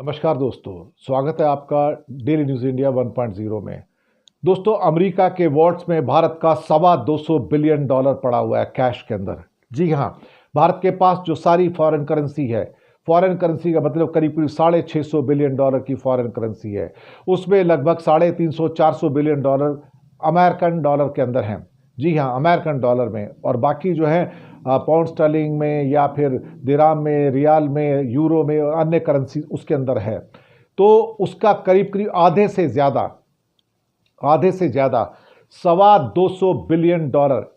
नमस्कार दोस्तों, स्वागत है आपका डेली न्यूज़ इंडिया 1.0 में। दोस्तों, अमेरिका के वॉल्ट्स में भारत का $225 बिलियन पड़ा हुआ है कैश के अंदर। जी हाँ, भारत के पास जो सारी फॉरेन करेंसी है, फॉरेन करेंसी का मतलब करीब करीब $650 बिलियन की फॉरेन करेंसी है। उसमें लगभग $350-400 बिलियन अमेरिकन डॉलर के अंदर हैं। जी हाँ, अमेरिकन डॉलर में, और बाकी जो है पाउंड स्टर्लिंग में या फिर दिराम में, रियाल में, यूरो में और अन्य करेंसी उसके अंदर है। तो उसका करीब करीब आधे से ज़्यादा $225 बिलियन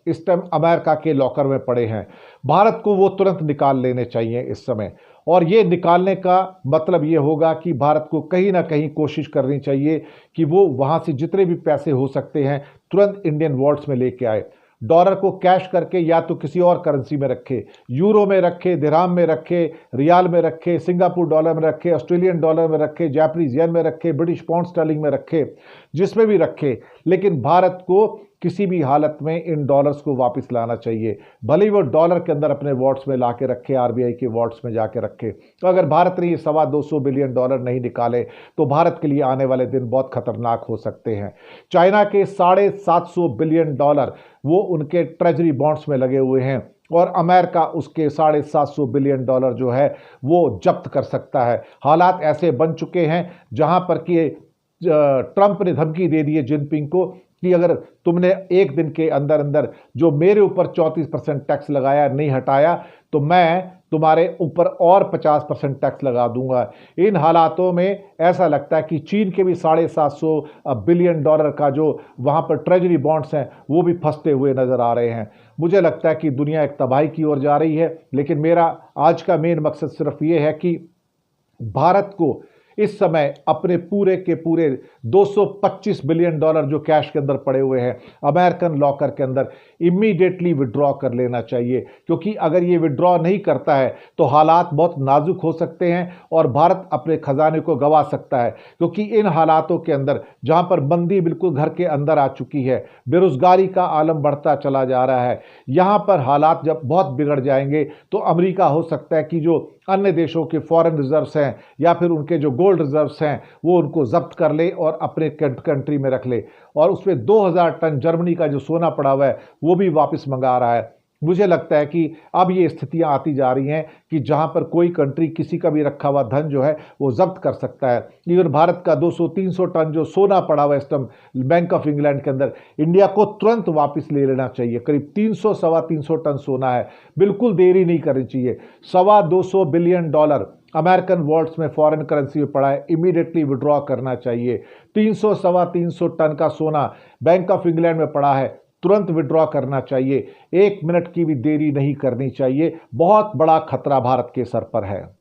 इस टाइम अमेरिका के लॉकर में पड़े हैं। भारत को वो तुरंत निकाल लेने चाहिए इस समय, और ये निकालने का मतलब ये होगा कि भारत को कहीं ना कहीं कोशिश करनी चाहिए कि वो वहाँ से जितने भी पैसे हो सकते हैं तुरंत इंडियन वॉल्ट्स में लेके आए। डॉलर को कैश करके या तो किसी और करेंसी में रखे, यूरो में रखे, दिरहाम में रखे, रियाल में रखे, सिंगापुर डॉलर में रखे, ऑस्ट्रेलियन डॉलर में रखे, जापानीज येन में रखे, ब्रिटिश पाउंड स्टर्लिंग में रखे, जिसमें भी रखे, लेकिन भारत को किसी भी हालत में इन डॉलर्स को वापस लाना चाहिए। भले ही वो डॉलर के अंदर अपने वॉल्ट्स में ला के रखे, आरबीआई के वॉल्ट्स में जाके रखे। तो अगर भारत ने ये $225 बिलियन नहीं निकाले तो भारत के लिए आने वाले दिन बहुत खतरनाक हो सकते हैं। चाइना के $750 बिलियन वो उनके ट्रेजरी बॉन्ड्स में लगे हुए हैं, और अमेरिका उसके $750 बिलियन जो है वो जब्त कर सकता है। हालात ऐसे बन चुके हैं जहां पर कि ट्रंप ने धमकी दे दी है जिनपिंग को कि अगर तुमने एक दिन के अंदर अंदर जो मेरे ऊपर 34% टैक्स लगाया नहीं हटाया तो मैं तुम्हारे ऊपर और 50% टैक्स लगा दूंगा। इन हालातों में ऐसा लगता है कि चीन के भी $750 बिलियन का जो वहां पर ट्रेजरी बॉन्ड्स हैं वो भी फंसते हुए नजर आ रहे हैं। मुझे लगता है कि दुनिया एक तबाही की ओर जा रही है, लेकिन मेरा आज का मेन मकसद सिर्फ ये है कि भारत को इस समय अपने पूरे के पूरे $225 बिलियन जो कैश के अंदर पड़े हुए हैं अमेरिकन लॉकर के अंदर इमीडिएटली विड्रॉ कर लेना चाहिए, क्योंकि अगर ये विड्रॉ नहीं करता है तो हालात बहुत नाजुक हो सकते हैं और भारत अपने खजाने को गंवा सकता है। क्योंकि इन हालातों के अंदर जहां पर मंदी बिल्कुल घर के अंदर आ चुकी है, बेरोजगारी का आलम बढ़ता चला जा रहा है, यहां पर हालात जब बहुत बिगड़ जाएंगे तो अमेरिका हो सकता है कि जो अन्य देशों के फॉरेन रिजर्व्स हैं या फिर उनके जो गोल्ड रिजर्व्स हैं वो उनको जब्त कर ले और अपने कंट्री में रख ले, और उसमें 2000 टन जर्मनी का जो सोना पड़ा हुआ है वो भी वापस मंगा रहा है। मुझे लगता है कि अब ये स्थितियां आती जा रही हैं कि जहां पर कोई कंट्री किसी का भी रखा हुआ धन जो है वो जब्त कर सकता है। इवन भारत का 200-300 टन जो सोना पड़ा हुआ है इस टाइम बैंक ऑफ इंग्लैंड के अंदर, इंडिया को तुरंत वापस ले लेना चाहिए। करीब 300-325 टन सोना है, बिल्कुल देरी नहीं करनी चाहिए। $225 बिलियन अमेरिकन वॉल्ट्स में फॉरेन करेंसी में पड़ा है, इमीडिएटली विड्रॉ करना चाहिए। 300-325 टन का सोना बैंक ऑफ इंग्लैंड में पड़ा है, तुरंत विड्रॉ करना चाहिए। 1 मिनट की भी देरी नहीं करनी चाहिए। बहुत बड़ा खतरा भारत के सर पर है।